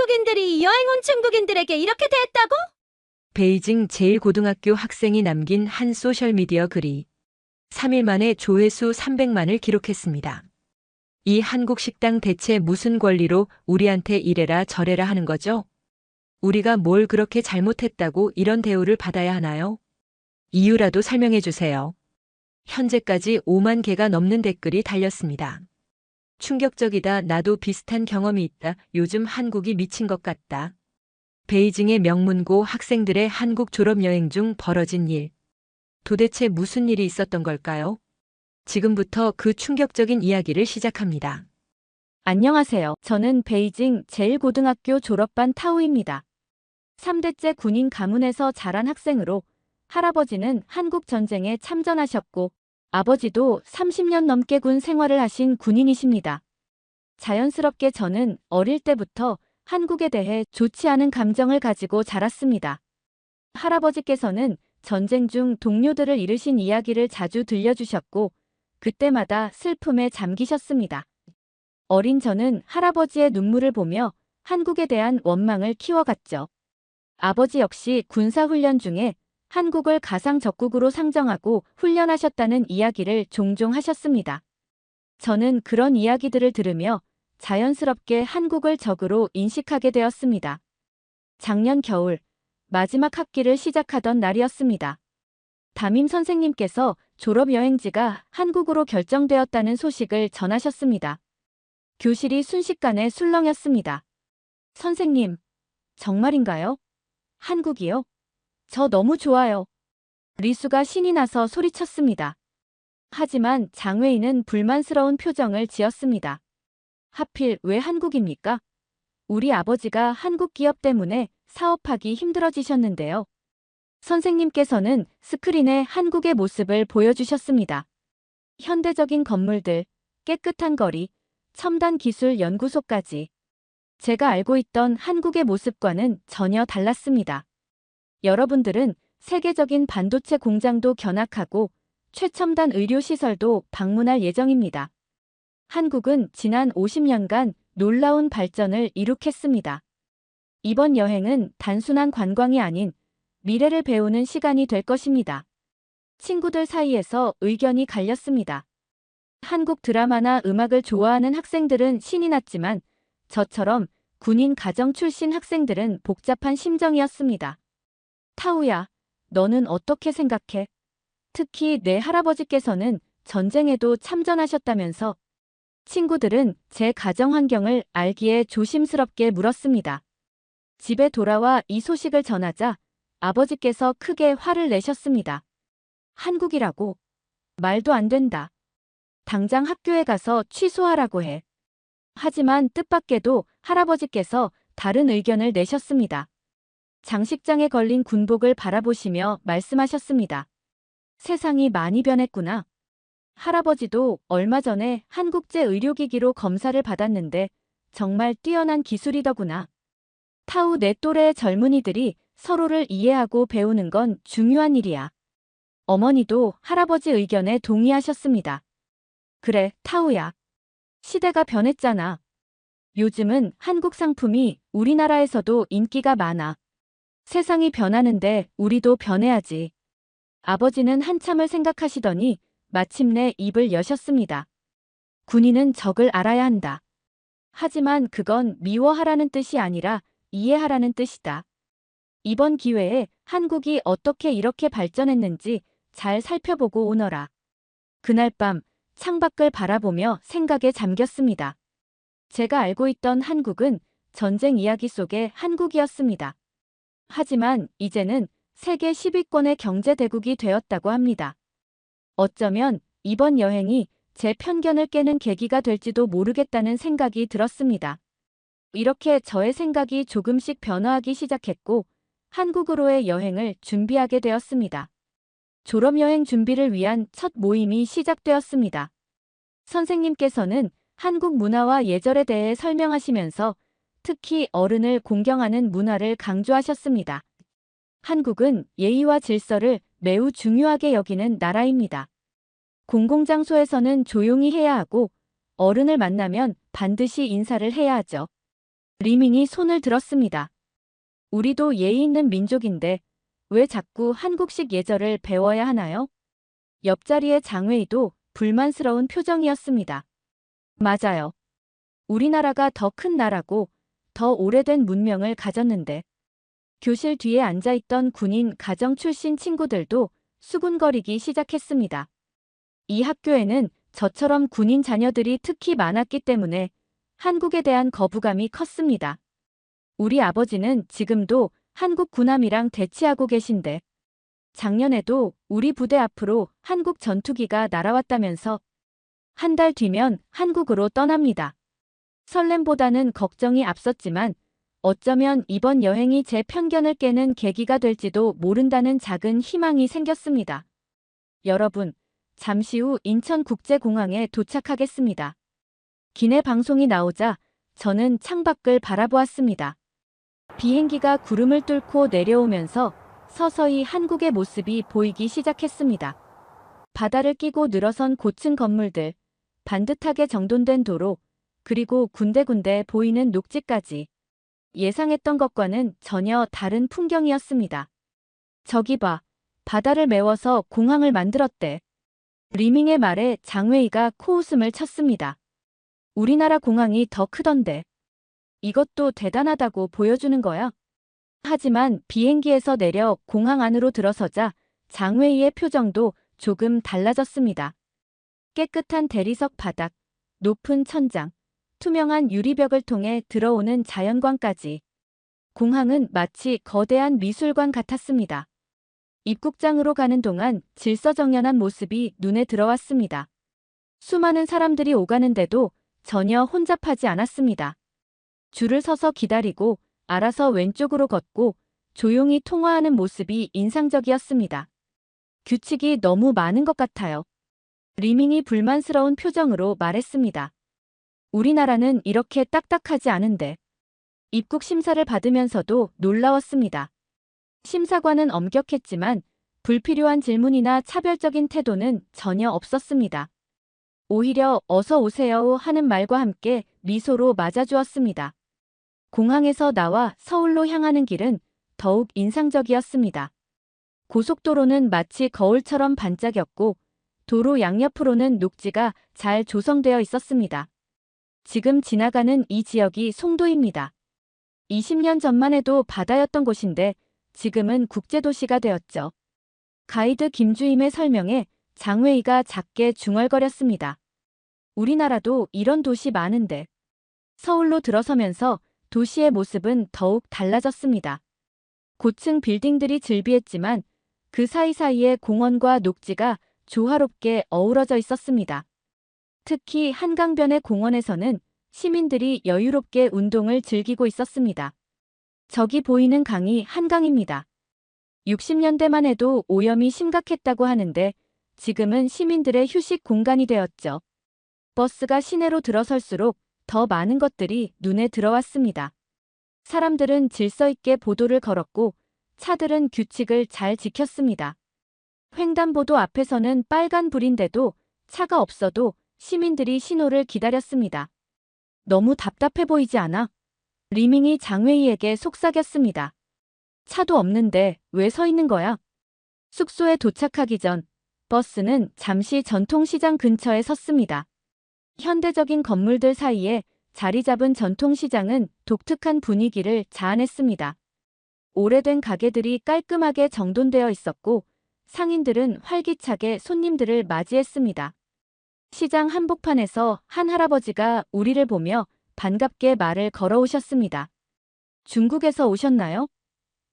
한국인들이 여행 온 중국인들에게 이렇게 대했다고? 베이징 제1고등학교 학생이 남긴 한 소셜미디어 글이 3일 만에 조회수 300만을 기록했습니다. 이 한국 식당 대체 무슨 권리로 우리한테 이래라 저래라 하는 거죠? 우리가 뭘 그렇게 잘못했다고 이런 대우를 받아야 하나요? 이유라도 설명해 주세요. 현재까지 5만 개가 넘는 댓글이 달렸습니다. 충격적이다. 나도 비슷한 경험이 있다. 요즘 한국이 미친 것 같다. 베이징의 명문고 학생들의 한국 졸업여행 중 벌어진 일. 도대체 무슨 일이 있었던 걸까요? 지금부터 그 충격적인 이야기를 시작합니다. 안녕하세요. 저는 베이징 제1고등학교 졸업반 타우입니다. 3대째 군인 가문에서 자란 학생으로 할아버지는 한국전쟁에 참전하셨고 아버지도 30년 넘게 군 생활을 하신 군인이십니다. 자연스럽게 저는 어릴 때부터 한국에 대해 좋지 않은 감정을 가지고 자랐습니다. 할아버지께서는 전쟁 중 동료들을 잃으신 이야기를 자주 들려주셨고 그때마다 슬픔에 잠기셨습니다. 어린 저는 할아버지의 눈물을 보며 한국에 대한 원망을 키워갔죠. 아버지 역시 군사훈련 중에 한국을 가상적국으로 상정하고 훈련하셨다는 이야기를 종종 하셨습니다. 저는 그런 이야기들을 들으며 자연스럽게 한국을 적으로 인식하게 되었습니다. 작년 겨울, 마지막 학기를 시작하던 날이었습니다. 담임 선생님께서 졸업여행지가 한국으로 결정되었다는 소식을 전하셨습니다. 교실이 순식간에 술렁였습니다. 선생님, 정말인가요? 한국이요? 저 너무 좋아요. 리수가 신이 나서 소리쳤습니다. 하지만 장외인은 불만스러운 표정을 지었습니다. 하필 왜 한국입니까? 우리 아버지가 한국 기업 때문에 사업하기 힘들어지셨는데요. 선생님께서는 스크린에 한국의 모습을 보여주셨습니다. 현대적인 건물들, 깨끗한 거리, 첨단 기술 연구소까지. 제가 알고 있던 한국의 모습과는 전혀 달랐습니다. 여러분들은 세계적인 반도체 공장도 견학하고 최첨단 의료시설도 방문할 예정입니다. 한국은 지난 50년간 놀라운 발전을 이룩했습니다. 이번 여행은 단순한 관광이 아닌 미래를 배우는 시간이 될 것입니다. 친구들 사이에서 의견이 갈렸습니다. 한국 드라마나 음악을 좋아하는 학생들은 신이 났지만 저처럼 군인 가정 출신 학생들은 복잡한 심정이었습니다. 타우야, 너는 어떻게 생각해? 특히 내 할아버지께서는 전쟁에도 참전하셨다면서. 친구들은 제 가정 환경을 알기에 조심스럽게 물었습니다. 집에 돌아와 이 소식을 전하자 아버지께서 크게 화를 내셨습니다. 한국이라고? 말도 안 된다. 당장 학교에 가서 취소하라고 해. 하지만 뜻밖에도 할아버지께서 다른 의견을 내셨습니다. 장식장에 걸린 군복을 바라보시며 말씀하셨습니다. 세상이 많이 변했구나. 할아버지도 얼마 전에 한국제 의료기기로 검사를 받았는데 정말 뛰어난 기술이더구나. 타우 내 또래의 젊은이들이 서로를 이해하고 배우는 건 중요한 일이야. 어머니도 할아버지 의견에 동의하셨습니다. 그래, 타우야. 시대가 변했잖아. 요즘은 한국 상품이 우리나라에서도 인기가 많아. 세상이 변하는데 우리도 변해야지. 아버지는 한참을 생각하시더니 마침내 입을 여셨습니다. 군인은 적을 알아야 한다. 하지만 그건 미워하라는 뜻이 아니라 이해하라는 뜻이다. 이번 기회에 한국이 어떻게 이렇게 발전했는지 잘 살펴보고 오너라. 그날 밤 창밖을 바라보며 생각에 잠겼습니다. 제가 알고 있던 한국은 전쟁 이야기 속의 한국이었습니다. 하지만 이제는 세계 10위권의 경제대국이 되었다고 합니다. 어쩌면 이번 여행이 제 편견을 깨는 계기가 될지도 모르겠다는 생각이 들었습니다. 이렇게 저의 생각이 조금씩 변화하기 시작했고 한국으로의 여행을 준비하게 되었습니다. 졸업여행 준비를 위한 첫 모임이 시작되었습니다. 선생님께서는 한국 문화와 예절에 대해 설명하시면서 특히 어른을 공경하는 문화를 강조하셨습니다. 한국은 예의와 질서를 매우 중요하게 여기는 나라입니다. 공공장소에서는 조용히 해야 하고 어른을 만나면 반드시 인사를 해야 하죠. 리밍이 손을 들었습니다. 우리도 예의 있는 민족인데 왜 자꾸 한국식 예절을 배워야 하나요? 옆자리의 장웨이도 불만스러운 표정이었습니다. 맞아요. 우리나라가 더 큰 나라고 더 오래된 문명을 가졌는데 교실 뒤에 앉아있던 군인 가정 출신 친구들도 수군거리기 시작했습니다. 이 학교에는 저처럼 군인 자녀들이 특히 많았기 때문에 한국에 대한 거부감이 컸습니다. 우리 아버지는 지금도 한국 군함이랑 대치하고 계신데 작년에도 우리 부대 앞으로 한국 전투기가 날아왔다면서 한 달 뒤면 한국으로 떠납니다. 설렘보다는 걱정이 앞섰지만 어쩌면 이번 여행이 제 편견을 깨는 계기가 될지도 모른다는 작은 희망이 생겼습니다. 여러분, 잠시 후 인천국제공항에 도착하겠습니다. 기내 방송이 나오자 저는 창밖을 바라보았습니다. 비행기가 구름을 뚫고 내려오면서 서서히 한국의 모습이 보이기 시작했습니다. 바다를 끼고 늘어선 고층 건물들, 반듯하게 정돈된 도로, 그리고 군데군데 보이는 녹지까지 예상했던 것과는 전혀 다른 풍경이었습니다. 저기 봐, 바다를 메워서 공항을 만들었대. 리밍의 말에 장웨이가 코웃음을 쳤습니다. 우리나라 공항이 더 크던데. 이것도 대단하다고 보여주는 거야. 하지만 비행기에서 내려 공항 안으로 들어서자 장웨이의 표정도 조금 달라졌습니다. 깨끗한 대리석 바닥, 높은 천장, 투명한 유리벽을 통해 들어오는 자연광까지. 공항은 마치 거대한 미술관 같았습니다. 입국장으로 가는 동안 질서정연한 모습이 눈에 들어왔습니다. 수많은 사람들이 오가는데도 전혀 혼잡하지 않았습니다. 줄을 서서 기다리고 알아서 왼쪽으로 걷고 조용히 통화하는 모습이 인상적이었습니다. 규칙이 너무 많은 것 같아요. 리밍이 불만스러운 표정으로 말했습니다. 우리나라는 이렇게 딱딱하지 않은데. 입국 심사를 받으면서도 놀라웠습니다. 심사관은 엄격했지만 불필요한 질문이나 차별적인 태도는 전혀 없었습니다. 오히려 어서 오세요 하는 말과 함께 미소로 맞아주었습니다. 공항에서 나와 서울로 향하는 길은 더욱 인상적이었습니다. 고속도로는 마치 거울처럼 반짝였고 도로 양옆으로는 녹지가 잘 조성되어 있었습니다. 지금 지나가는 이 지역이 송도입니다. 20년 전만 해도 바다였던 곳인데 지금은 국제도시가 되었죠. 가이드 김주임의 설명에 장웨이가 작게 중얼거렸습니다. 우리나라도 이런 도시 많은데. 서울로 들어서면서 도시의 모습은 더욱 달라졌습니다. 고층 빌딩들이 즐비했지만 그 사이사이에 공원과 녹지가 조화롭게 어우러져 있었습니다. 특히 한강변의 공원에서는 시민들이 여유롭게 운동을 즐기고 있었습니다. 저기 보이는 강이 한강입니다. 60년대만 해도 오염이 심각했다고 하는데 지금은 시민들의 휴식 공간이 되었죠. 버스가 시내로 들어설수록 더 많은 것들이 눈에 들어왔습니다. 사람들은 질서 있게 보도를 걸었고 차들은 규칙을 잘 지켰습니다. 횡단보도 앞에서는 빨간 불인데도 차가 없어도 시민들이 신호를 기다렸습니다. 너무 답답해 보이지 않아? 리밍이 장웨이에게 속삭였습니다. 차도 없는데 왜 서 있는 거야? 숙소에 도착하기 전 버스는 잠시 전통시장 근처에 섰습니다. 현대적인 건물들 사이에 자리 잡은 전통시장은 독특한 분위기를 자아냈습니다. 오래된 가게들이 깔끔하게 정돈되어 있었고 상인들은 활기차게 손님들을 맞이했습니다. 시장 한복판에서 한 할아버지가 우리를 보며 반갑게 말을 걸어오셨습니다. 중국에서 오셨나요?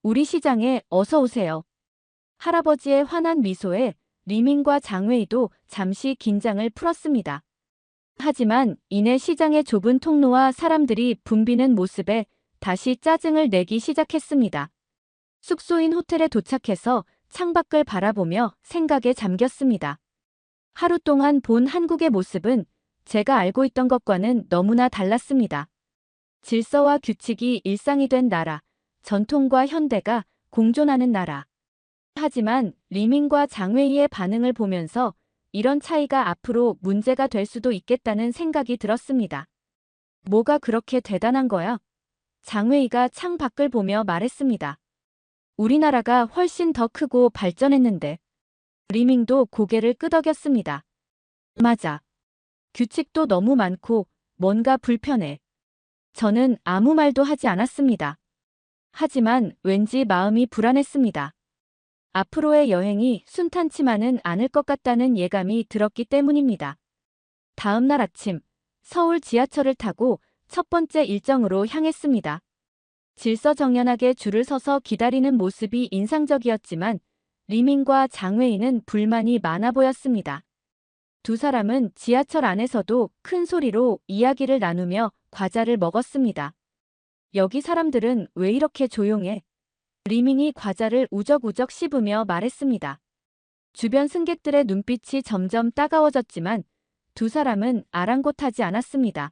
우리 시장에 어서 오세요. 할아버지의 환한 미소에 리밍과 장웨이도 잠시 긴장을 풀었습니다. 하지만 이내 시장의 좁은 통로와 사람들이 붐비는 모습에 다시 짜증을 내기 시작했습니다. 숙소인 호텔에 도착해서 창밖을 바라보며 생각에 잠겼습니다. 하루 동안 본 한국의 모습은 제가 알고 있던 것과는 너무나 달랐습니다. 질서와 규칙이 일상이 된 나라, 전통과 현대가 공존하는 나라. 하지만 리밍과 장웨이의 반응을 보면서 이런 차이가 앞으로 문제가 될 수도 있겠다는 생각이 들었습니다. 뭐가 그렇게 대단한 거야? 장웨이가 창 밖을 보며 말했습니다. 우리나라가 훨씬 더 크고 발전했는데. 리밍도 고개를 끄덕였습니다. 맞아. 규칙도 너무 많고 뭔가 불편해. 저는 아무 말도 하지 않았습니다. 하지만 왠지 마음이 불안했습니다. 앞으로의 여행이 순탄치만은 않을 것 같다는 예감이 들었기 때문입니다. 다음 날 아침, 서울 지하철을 타고 첫 번째 일정으로 향했습니다. 질서정연하게 줄을 서서 기다리는 모습이 인상적이었지만 리밍과 장웨이는 불만이 많아 보였습니다. 두 사람은 지하철 안에서도 큰 소리로 이야기를 나누며 과자를 먹었습니다. 여기 사람들은 왜 이렇게 조용해? 리밍이 과자를 우적우적 씹으며 말했습니다. 주변 승객들의 눈빛이 점점 따가워졌지만 두 사람은 아랑곳하지 않았습니다.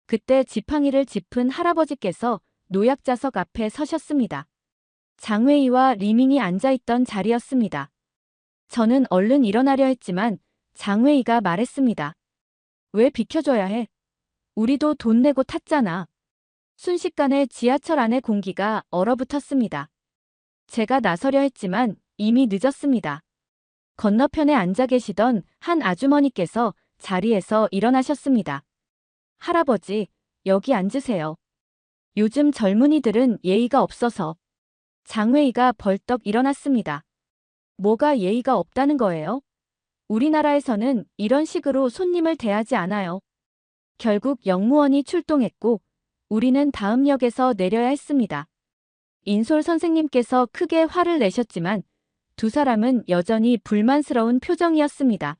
그때 지팡이를 짚은 할아버지께서 노약자석 앞에 서셨습니다. 장웨이와 리밍이 앉아있던 자리였습니다. 저는 얼른 일어나려 했지만 장웨이가 말했습니다. 왜 비켜줘야 해? 우리도 돈 내고 탔잖아. 순식간에 지하철 안의 공기가 얼어붙었습니다. 제가 나서려 했지만 이미 늦었습니다. 건너편에 앉아 계시던 한 아주머니께서 자리에서 일어나셨습니다. 할아버지, 여기 앉으세요. 요즘 젊은이들은 예의가 없어서. 장웨이가 벌떡 일어났습니다. 뭐가 예의가 없다는 거예요? 우리나라에서는 이런 식으로 손님을 대하지 않아요. 결국 역무원이 출동했고 우리는 다음 역에서 내려야 했습니다. 인솔 선생님께서 크게 화를 내셨지만 두 사람은 여전히 불만스러운 표정이었습니다.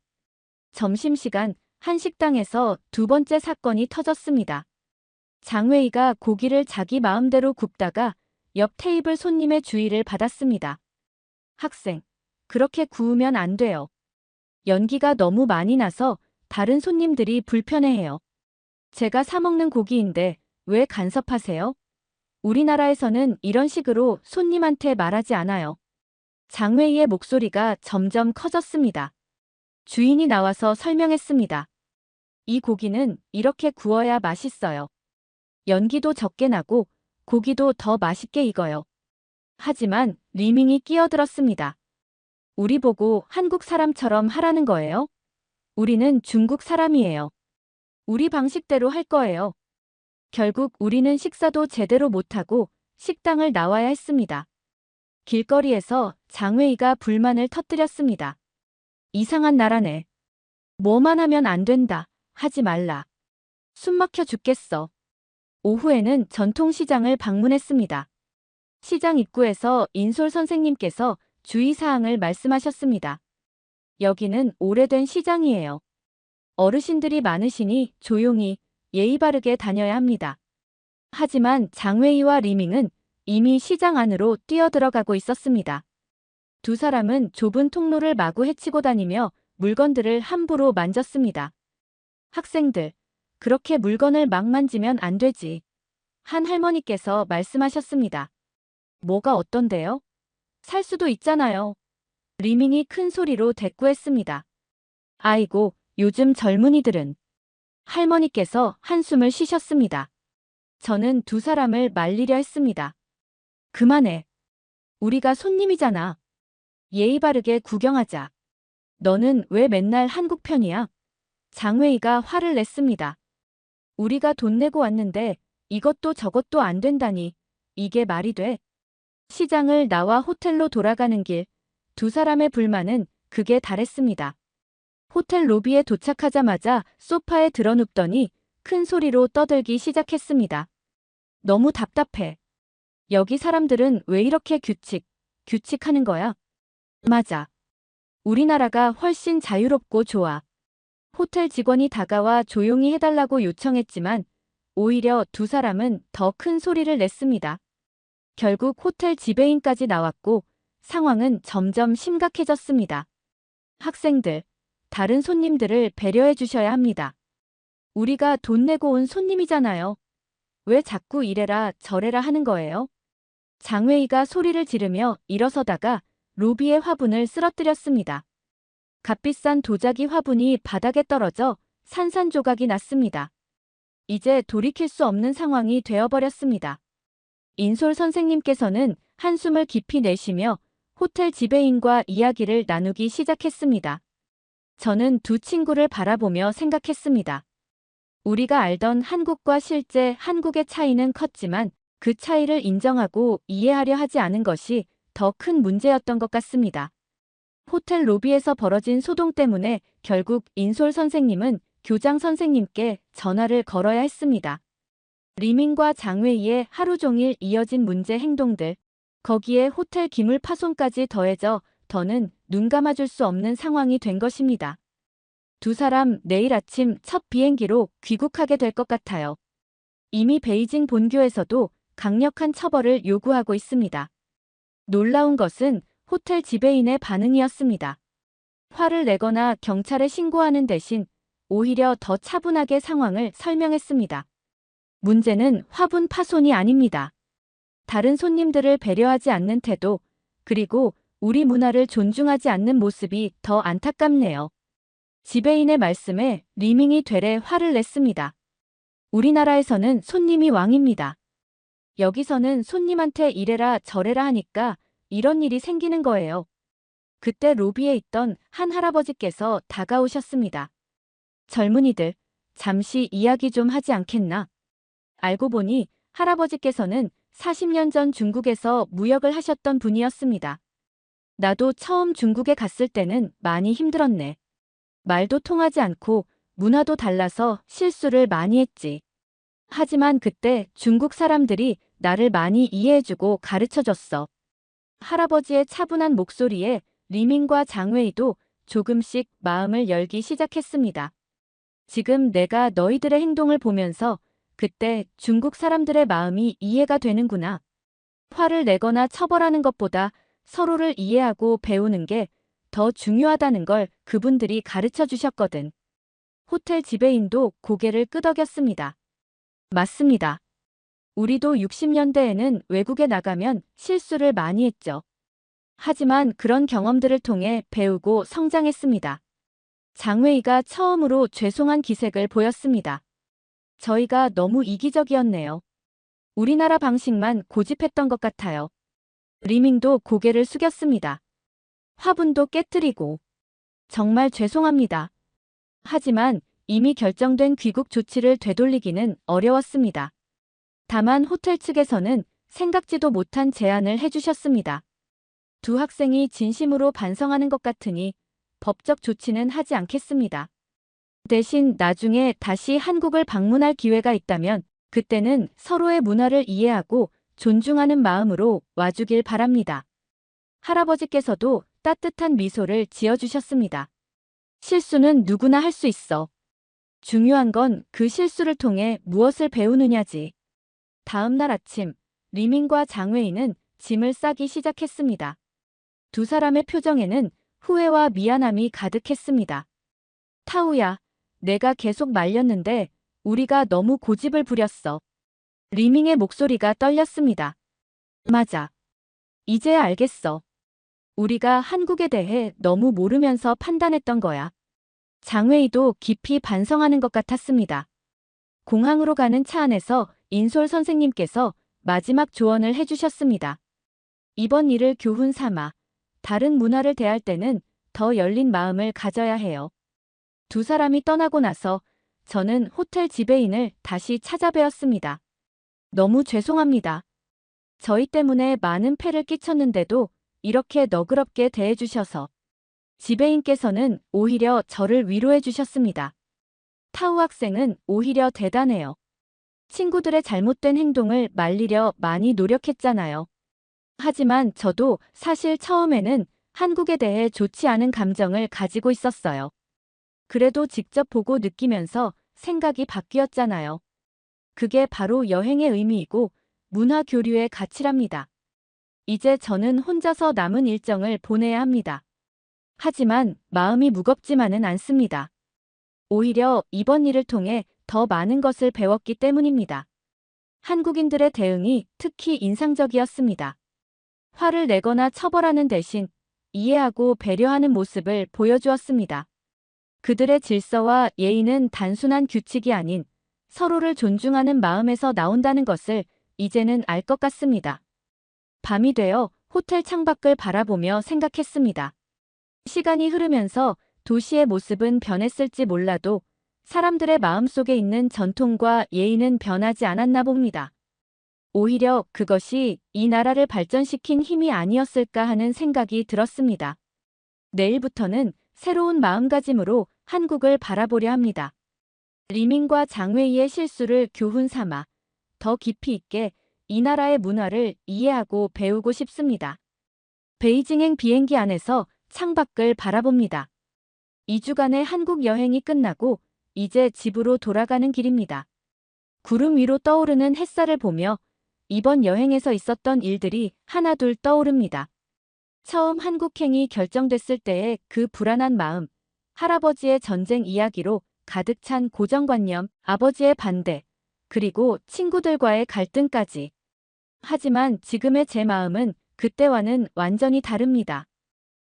점심시간 한 식당에서 두 번째 사건이 터졌습니다. 장웨이가 고기를 자기 마음대로 굽다가 옆 테이블 손님의 주의를 받았습니다. 학생, 그렇게 구우면 안 돼요. 연기가 너무 많이 나서 다른 손님들이 불편해해요. 제가 사 먹는 고기인데 왜 간섭하세요? 우리나라에서는 이런 식으로 손님한테 말하지 않아요. 장웨이의 목소리가 점점 커졌습니다. 주인이 나와서 설명했습니다. 이 고기는 이렇게 구워야 맛있어요. 연기도 적게 나고 고기도 더 맛있게 익어요. 하지만 리밍이 끼어들었습니다. 우리 보고 한국 사람처럼 하라는 거예요? 우리는 중국 사람이에요. 우리 방식대로 할 거예요. 결국 우리는 식사도 제대로 못하고 식당을 나와야 했습니다. 길거리에서 장웨이가 불만을 터뜨렸습니다. 이상한 나라네. 뭐만 하면 안 된다. 하지 말라. 숨 막혀 죽겠어. 오후에는 전통시장을 방문했습니다. 시장 입구에서 인솔 선생님께서 주의사항을 말씀하셨습니다. 여기는 오래된 시장이에요. 어르신들이 많으시니 조용히 예의 바르게 다녀야 합니다. 하지만 장웨이와 리밍은 이미 시장 안으로 뛰어들어가고 있었습니다. 두 사람은 좁은 통로를 마구 헤치고 다니며 물건들을 함부로 만졌습니다. 학생들, 그렇게 물건을 막 만지면 안 되지. 한 할머니께서 말씀하셨습니다. 뭐가 어떤데요? 살 수도 있잖아요. 리밍이 큰 소리로 대꾸했습니다. 아이고, 요즘 젊은이들은. 할머니께서 한숨을 쉬셨습니다. 저는 두 사람을 말리려 했습니다. 그만해. 우리가 손님이잖아. 예의 바르게 구경하자. 너는 왜 맨날 한국 편이야? 장웨이가 화를 냈습니다. 우리가 돈 내고 왔는데 이것도 저것도 안 된다니. 이게 말이 돼? 시장을 나와 호텔로 돌아가는 길, 두 사람의 불만은 극에 달했습니다. 호텔 로비에 도착하자마자 소파에 드러눕더니 큰 소리로 떠들기 시작했습니다. 너무 답답해. 여기 사람들은 왜 이렇게 규칙하는 거야? 맞아. 우리나라가 훨씬 자유롭고 좋아. 호텔 직원이 다가와 조용히 해달라고 요청했지만 오히려 두 사람은 더 큰 소리를 냈습니다. 결국 호텔 지배인까지 나왔고 상황은 점점 심각해졌습니다. 학생들, 다른 손님들을 배려해 주셔야 합니다. 우리가 돈 내고 온 손님이잖아요. 왜 자꾸 이래라 저래라 하는 거예요? 장웨이가 소리를 지르며 일어서다가 로비의 화분을 쓰러뜨렸습니다. 값비싼 도자기 화분이 바닥에 떨어져 산산조각이 났습니다. 이제 돌이킬 수 없는 상황이 되어버렸습니다. 인솔 선생님께서는 한숨을 깊이 내쉬며 호텔 지배인과 이야기를 나누기 시작했습니다. 저는 두 친구를 바라보며 생각했습니다. 우리가 알던 한국과 실제 한국의 차이는 컸지만 그 차이를 인정하고 이해하려 하지 않은 것이 더 큰 문제였던 것 같습니다. 호텔 로비에서 벌어진 소동 때문에 결국 인솔 선생님은 교장 선생님께 전화를 걸어야 했습니다. 리밍과 장웨이의 하루 종일 이어진 문제 행동들, 거기에 호텔 기물 파손까지 더해져 더는 눈 감아줄 수 없는 상황이 된 것입니다. 두 사람 내일 아침 첫 비행기로 귀국하게 될 것 같아요. 이미 베이징 본교에서도 강력한 처벌을 요구하고 있습니다. 놀라운 것은 호텔 지배인의 반응이었습니다. 화를 내거나 경찰에 신고하는 대신 오히려 더 차분하게 상황을 설명했습니다. 문제는 화분 파손이 아닙니다. 다른 손님들을 배려하지 않는 태도, 그리고 우리 문화를 존중하지 않는 모습이 더 안타깝네요. 지배인의 말씀에 리밍이 되레 화를 냈습니다. 우리나라에서는 손님이 왕입니다. 여기서는 손님한테 이래라 저래라 하니까 이런 일이 생기는 거예요. 그때 로비에 있던 한 할아버지께서 다가오셨습니다. 젊은이들, 잠시 이야기 좀 하지 않겠나? 알고 보니 할아버지께서는 40년 전 중국에서 무역을 하셨던 분이었습니다. 나도 처음 중국에 갔을 때는 많이 힘들었네. 말도 통하지 않고 문화도 달라서 실수를 많이 했지. 하지만 그때 중국 사람들이 나를 많이 이해해주고 가르쳐줬어. 할아버지의 차분한 목소리에 리밍과 장웨이도 조금씩 마음을 열기 시작했습니다. 지금 내가 너희들의 행동을 보면서 그때 중국 사람들의 마음이 이해가 되는구나. 화를 내거나 처벌하는 것보다 서로를 이해하고 배우는 게 더 중요하다는 걸 그분들이 가르쳐 주셨거든. 호텔 지배인도 고개를 끄덕였습니다. 맞습니다. 우리도 60년대에는 외국에 나가면 실수를 많이 했죠. 하지만 그런 경험들을 통해 배우고 성장했습니다. 장웨이가 처음으로 죄송한 기색을 보였습니다. 저희가 너무 이기적이었네요. 우리나라 방식만 고집했던 것 같아요. 리밍도 고개를 숙였습니다. 화분도 깨뜨리고. 정말 죄송합니다. 하지만 이미 결정된 귀국 조치를 되돌리기는 어려웠습니다. 다만 호텔 측에서는 생각지도 못한 제안을 해주셨습니다. 두 학생이 진심으로 반성하는 것 같으니 법적 조치는 하지 않겠습니다. 대신 나중에 다시 한국을 방문할 기회가 있다면 그때는 서로의 문화를 이해하고 존중하는 마음으로 와주길 바랍니다. 할아버지께서도 따뜻한 미소를 지어주셨습니다. 실수는 누구나 할 수 있어. 중요한 건 그 실수를 통해 무엇을 배우느냐지. 다음 날 아침, 리밍과 장웨이는 짐을 싸기 시작했습니다. 두 사람의 표정에는 후회와 미안함이 가득했습니다. 타우야, 내가 계속 말렸는데 우리가 너무 고집을 부렸어. 리밍의 목소리가 떨렸습니다. 맞아. 이제야 알겠어. 우리가 한국에 대해 너무 모르면서 판단했던 거야. 장웨이도 깊이 반성하는 것 같았습니다. 공항으로 가는 차 안에서 인솔 선생님께서 마지막 조언을 해주셨습니다. 이번 일을 교훈 삼아 다른 문화를 대할 때는 더 열린 마음을 가져야 해요. 두 사람이 떠나고 나서 저는 호텔 지배인을 다시 찾아뵈었습니다. 너무 죄송합니다. 저희 때문에 많은 폐를 끼쳤는데도 이렇게 너그럽게 대해주셔서. 지배인께서는 오히려 저를 위로해 주셨습니다. 타우 학생은 오히려 대단해요. 친구들의 잘못된 행동을 말리려 많이 노력했잖아요. 하지만 저도 사실 처음에는 한국에 대해 좋지 않은 감정을 가지고 있었어요. 그래도 직접 보고 느끼면서 생각이 바뀌었잖아요. 그게 바로 여행의 의미이고 문화 교류의 가치랍니다. 이제 저는 혼자서 남은 일정을 보내야 합니다. 하지만 마음이 무겁지만은 않습니다. 오히려 이번 일을 통해 더 많은 것을 배웠기 때문입니다. 한국인들의 대응이 특히 인상적이었습니다. 화를 내거나 처벌하는 대신 이해하고 배려하는 모습을 보여주었습니다. 그들의 질서와 예의는 단순한 규칙이 아닌 서로를 존중하는 마음에서 나온다는 것을 이제는 알 것 같습니다. 밤이 되어 호텔 창밖을 바라보며 생각했습니다. 시간이 흐르면서 도시의 모습은 변했을지 몰라도 사람들의 마음속에 있는 전통과 예의는 변하지 않았나 봅니다. 오히려 그것이 이 나라를 발전시킨 힘이 아니었을까 하는 생각이 들었습니다. 내일부터는 새로운 마음가짐으로 한국을 바라보려 합니다. 리민과 장웨이의 실수를 교훈 삼아 더 깊이 있게 이 나라의 문화를 이해하고 배우고 싶습니다. 베이징행 비행기 안에서 창밖을 바라봅니다. 2주간의 한국 여행이 끝나고 이제 집으로 돌아가는 길입니다. 구름 위로 떠오르는 햇살을 보며 이번 여행에서 있었던 일들이 하나둘 떠오릅니다. 처음 한국행이 결정됐을 때의 그 불안한 마음, 할아버지의 전쟁 이야기로 가득 찬 고정관념, 아버지의 반대, 그리고 친구들과의 갈등까지. 하지만 지금의 제 마음은 그때와는 완전히 다릅니다.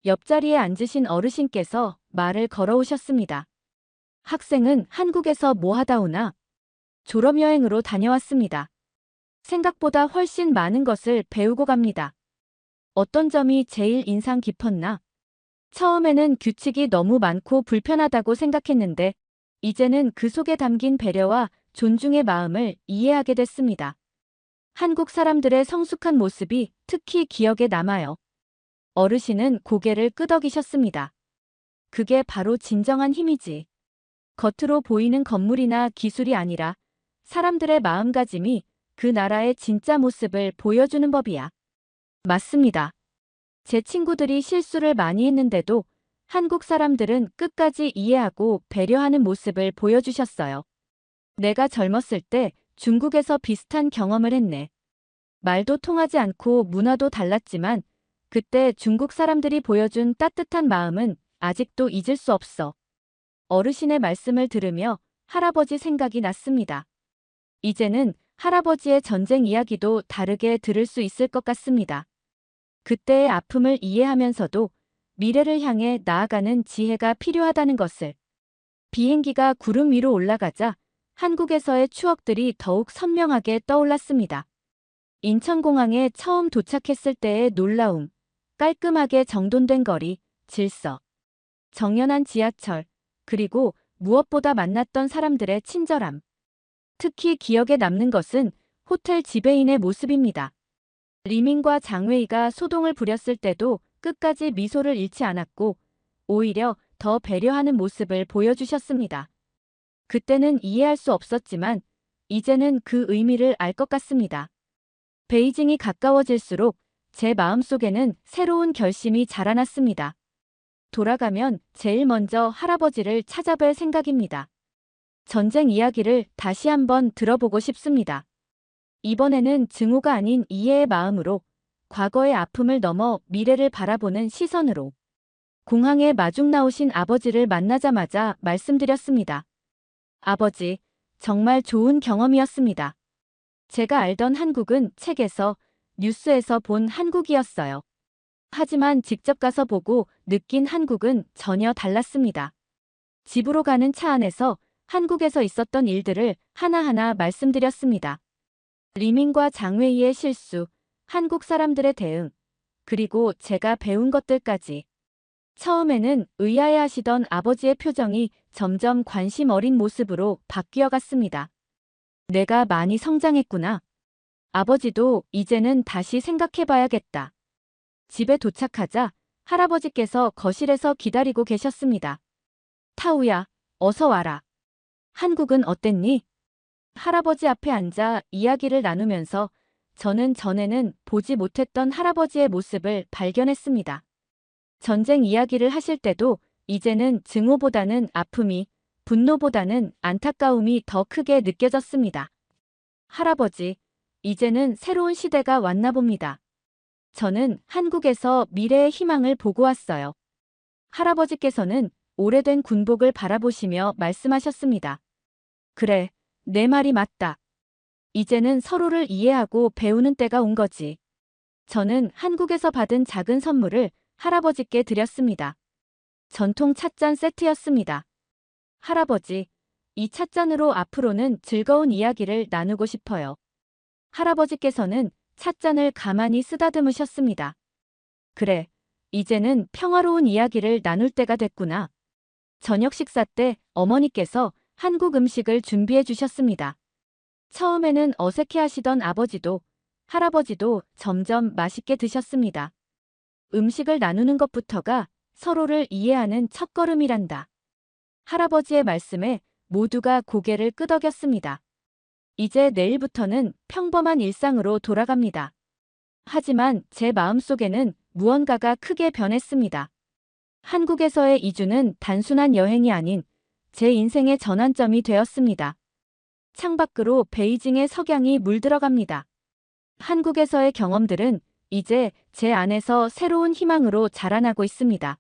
옆자리에 앉으신 어르신께서 말을 걸어오셨습니다. 학생은 한국에서 뭐 하다 오나? 졸업여행으로 다녀왔습니다. 생각보다 훨씬 많은 것을 배우고 갑니다. 어떤 점이 제일 인상 깊었나? 처음에는 규칙이 너무 많고 불편하다고 생각했는데 이제는 그 속에 담긴 배려와 존중의 마음을 이해하게 됐습니다. 한국 사람들의 성숙한 모습이 특히 기억에 남아요. 어르신은 고개를 끄덕이셨습니다. 그게 바로 진정한 힘이지. 겉으로 보이는 건물이나 기술이 아니라 사람들의 마음가짐이 그 나라의 진짜 모습을 보여주는 법이야. 맞습니다. 제 친구들이 실수를 많이 했는데도 한국 사람들은 끝까지 이해하고 배려하는 모습을 보여주셨어요. 내가 젊었을 때 중국에서 비슷한 경험을 했네. 말도 통하지 않고 문화도 달랐지만 그때 중국 사람들이 보여준 따뜻한 마음은 아직도 잊을 수 없어. 어르신의 말씀을 들으며 할아버지 생각이 났습니다. 이제는 할아버지의 전쟁 이야기도 다르게 들을 수 있을 것 같습니다. 그때의 아픔을 이해하면서도 미래를 향해 나아가는 지혜가 필요하다는 것을. 비행기가 구름 위로 올라가자 한국에서의 추억들이 더욱 선명하게 떠올랐습니다. 인천공항에 처음 도착했을 때의 놀라움, 깔끔하게 정돈된 거리, 질서, 정연한 지하철, 그리고 무엇보다 만났던 사람들의 친절함. 특히 기억에 남는 것은 호텔 지배인의 모습입니다. 리민과 장웨이가 소동을 부렸을 때도 끝까지 미소를 잃지 않았고 오히려 더 배려하는 모습을 보여주셨습니다. 그때는 이해할 수 없었지만 이제는 그 의미를 알 것 같습니다. 베이징이 가까워질수록 제 마음속에는 새로운 결심이 자라났습니다. 돌아가면 제일 먼저 할아버지를 찾아뵐 생각입니다. 전쟁 이야기를 다시 한번 들어보고 싶습니다. 이번에는 증오가 아닌 이해의 마음으로 과거의 아픔을 넘어 미래를 바라보는 시선으로 공항에 마중 나오신 아버지를 만나자마자 말씀드렸습니다. 아버지, 정말 좋은 경험이었습니다. 제가 알던 한국은 책에서, 뉴스에서 본 한국이었어요. 하지만 직접 가서 보고 느낀 한국은 전혀 달랐습니다. 집으로 가는 차 안에서 한국에서 있었던 일들을 하나하나 말씀드렸습니다. 리민과 장웨이의 실수, 한국 사람들의 대응, 그리고 제가 배운 것들까지. 처음에는 의아해하시던 아버지의 표정이 점점 관심 어린 모습으로 바뀌어 갔습니다. 내가 많이 성장했구나. 아버지도 이제는 다시 생각해봐야겠다. 집에 도착하자 할아버지께서 거실에서 기다리고 계셨습니다. 타우야, 어서 와라. 한국은 어땠니? 할아버지 앞에 앉아 이야기를 나누면서 저는 전에는 보지 못했던 할아버지의 모습을 발견했습니다. 전쟁 이야기를 하실 때도 이제는 증오보다는 아픔이, 분노보다는 안타까움이 더 크게 느껴졌습니다. 할아버지, 이제는 새로운 시대가 왔나 봅니다. 저는 한국에서 미래의 희망을 보고 왔어요. 할아버지께서는 오래된 군복을 바라보시며 말씀하셨습니다. 그래, 내 말이 맞다. 이제는 서로를 이해하고 배우는 때가 온 거지. 저는 한국에서 받은 작은 선물을 할아버지께 드렸습니다. 전통 찻잔 세트였습니다. 할아버지, 이 찻잔으로 앞으로는 즐거운 이야기를 나누고 싶어요. 할아버지께서는 찻잔을 가만히 쓰다듬으셨습니다. 그래, 이제는 평화로운 이야기를 나눌 때가 됐구나. 저녁 식사 때 어머니께서 한국 음식을 준비해 주셨습니다. 처음에는 어색해하시던 아버지도 할아버지도 점점 맛있게 드셨습니다. 음식을 나누는 것부터가 서로를 이해하는 첫걸음이란다. 할아버지의 말씀에 모두가 고개를 끄덕였습니다. 이제 내일부터는 평범한 일상으로 돌아갑니다. 하지만 제 마음속에는 무언가가 크게 변했습니다. 한국에서의 이주는 단순한 여행이 아닌 제 인생의 전환점이 되었습니다. 창밖으로 베이징의 석양이 물들어갑니다. 한국에서의 경험들은 이제 제 안에서 새로운 희망으로 자라나고 있습니다.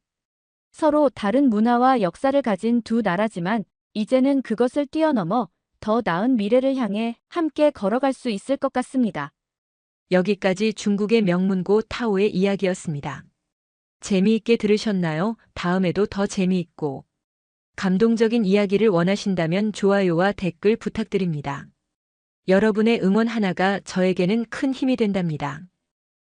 서로 다른 문화와 역사를 가진 두 나라지만 이제는 그것을 뛰어넘어 더 나은 미래를 향해 함께 걸어갈 수 있을 것 같습니다. 여기까지 중국의 명문고 타오의 이야기였습니다. 재미있게 들으셨나요? 다음에도 더 재미있고 감동적인 이야기를 원하신다면 좋아요와 댓글 부탁드립니다. 여러분의 응원 하나가 저에게는 큰 힘이 된답니다.